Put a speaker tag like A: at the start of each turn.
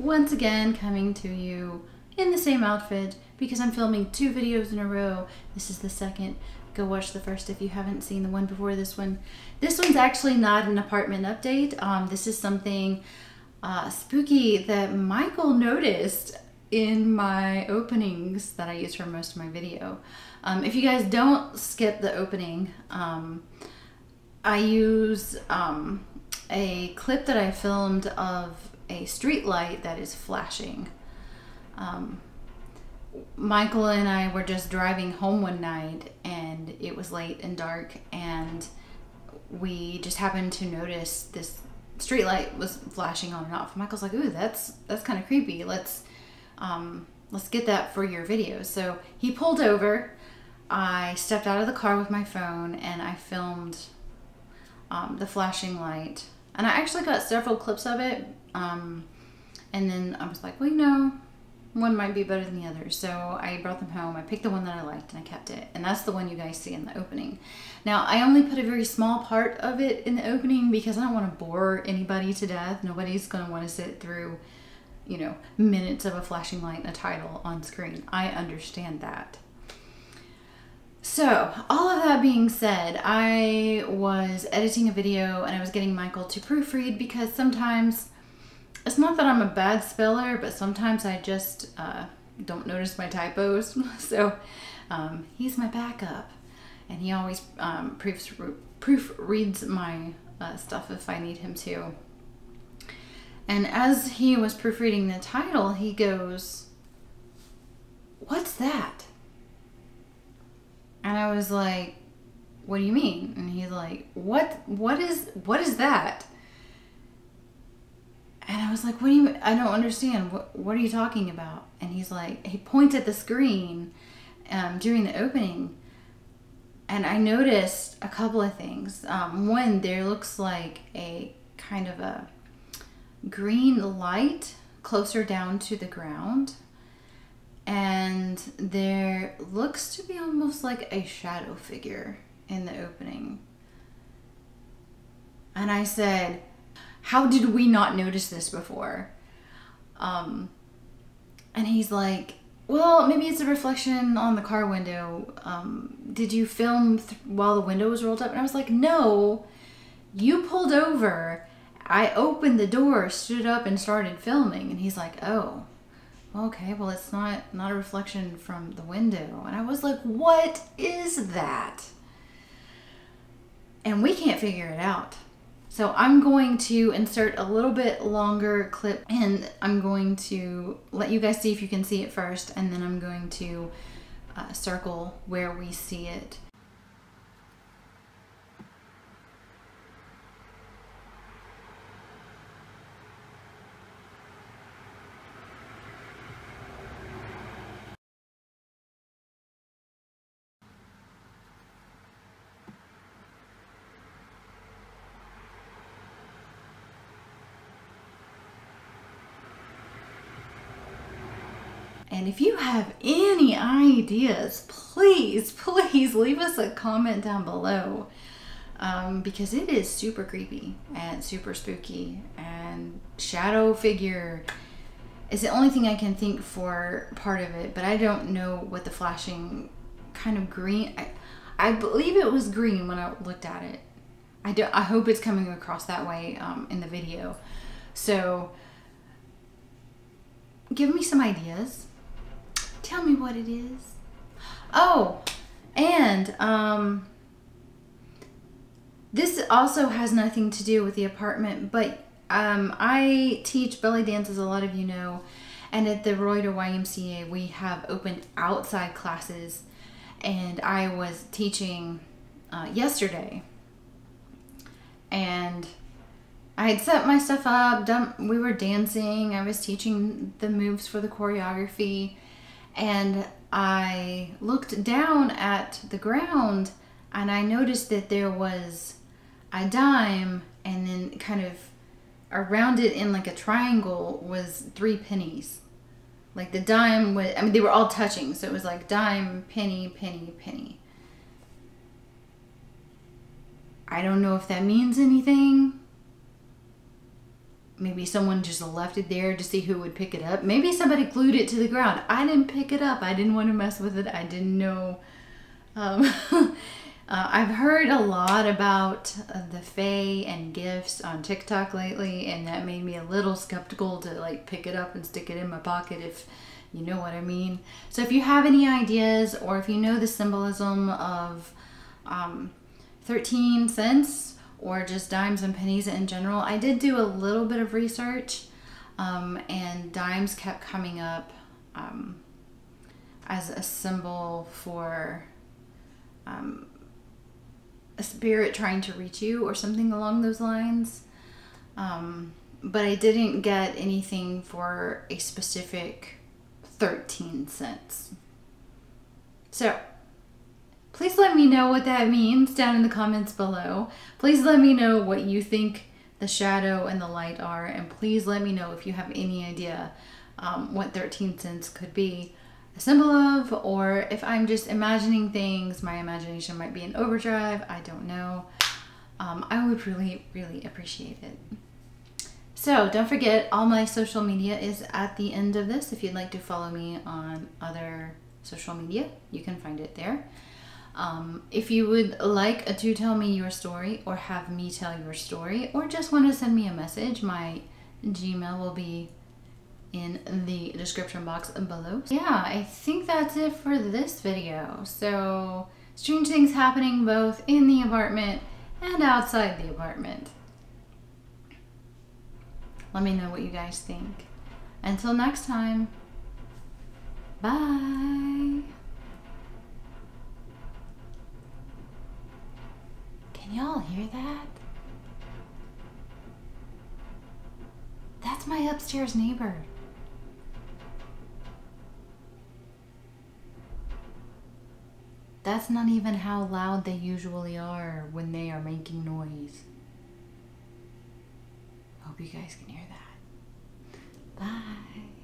A: once again coming to you in the same outfit because I'm filming 2 videos in a row. This is the second. Go watch the first if you haven't seen the one before this one. This one's actually not an apartment update. This is something spooky that Michael noticed in my openings that I use for most of my video. If you guys don't skip the opening, I use a clip that I filmed of a street light that is flashing. Michael and I were just driving home one night and it was late and dark, and we just happened to notice this street light was flashing on and off. Michael's like, "Ooh, that's kind of creepy. Let's get that for your video." So he pulled over. I stepped out of the car with my phone and I filmed the flashing light, and I actually got several clips of it. And then I was like, well, you know, one might be better than the other. So I brought them home. I picked the one that I liked and I kept it. And that's the one you guys see in the opening. Now, I only put a very small part of it in the opening because I don't want to bore anybody to death. Nobody's going to want to sit through, you know, minutes of a flashing light and a title on screen. I understand that. So, all of that being said, I was editing a video and I was getting Michael to proofread because sometimes, it's not that I'm a bad speller, but sometimes I just don't notice my typos. So, he's my backup and he always proofreads my stuff if I need him to. And as he was proofreading the title, he goes, "What's that?" And I was like, "What do you mean?" And he's like, what is that?" And I was like, "What do you mean? I don't understand. What are you talking about?" And he's like, he points at the screen during the opening. And I noticed a couple of things. One, there looks like a kind of a green light closer down to the ground. And there looks to be almost like a shadow figure in the opening. And I said, "How did we not notice this before?" And he's like, "Well, maybe it's a reflection on the car window. Did you film while the window was rolled up?" And I was like, "No, you pulled over. I opened the door, stood up, and started filming." And he's like, "Oh. Okay, well, it's not a reflection from the window." And I was like, "What is that?" And we can't figure it out. So I'm going to insert a little bit longer clip and I'm going to let you guys see if you can see it first, and then I'm going to circle where we see it. And if you have any ideas, please leave us a comment down below, because it is super creepy and super spooky, and shadow figure is the only thing I can think for part of it, but I don't know what the flashing kind of green, I believe it was green when I looked at it. I hope it's coming across that way in the video. So give me some ideas. Tell me what it is. Oh, and this also has nothing to do with the apartment, but I teach belly dance, as a lot of you know, and at the Reuter YMCA we have open outside classes, and I was teaching yesterday, and I had set my stuff up, we were dancing, I was teaching the moves for the choreography, and I looked down at the ground and I noticed that there was a dime, and then kind of around it in like a triangle was 3 pennies. Like the dime was, I mean, they were all touching, so it was like dime, penny, penny, penny. I don't know if that means anything, maybe someone just left it there to see who would pick it up. Maybe somebody glued it to the ground. I didn't pick it up. I didn't want to mess with it. I didn't know. I've heard a lot about the fae and gifts on TikTok lately, and that made me a little skeptical to like pick it up and stick it in my pocket, if you know what I mean. So if you have any ideas, or if you know the symbolism of 13 cents or just dimes and pennies in general, I did do a little bit of research, and dimes kept coming up as a symbol for a spirit trying to reach you or something along those lines. But I didn't get anything for a specific 13 cents. So please let me know what that means down in the comments below. Please let me know what you think the shadow and the light are, and please let me know if you have any idea what 13 cents could be a symbol of, or if I'm just imagining things, my imagination might be in overdrive, I don't know. I would really, really appreciate it. So don't forget, all my social media is at the end of this. If you'd like to follow me on other social media, you can find it there. If you would like to tell me your story, or have me tell your story, or just want to send me a message, my Gmail will be in the description box below. Yeah, I think that's it for this video. So strange things happening both in the apartment and outside the apartment. Let me know what you guys think. Until next time, bye. Can y'all hear that? That's my upstairs neighbor. That's not even how loud they usually are when they are making noise. Hope you guys can hear that. Bye.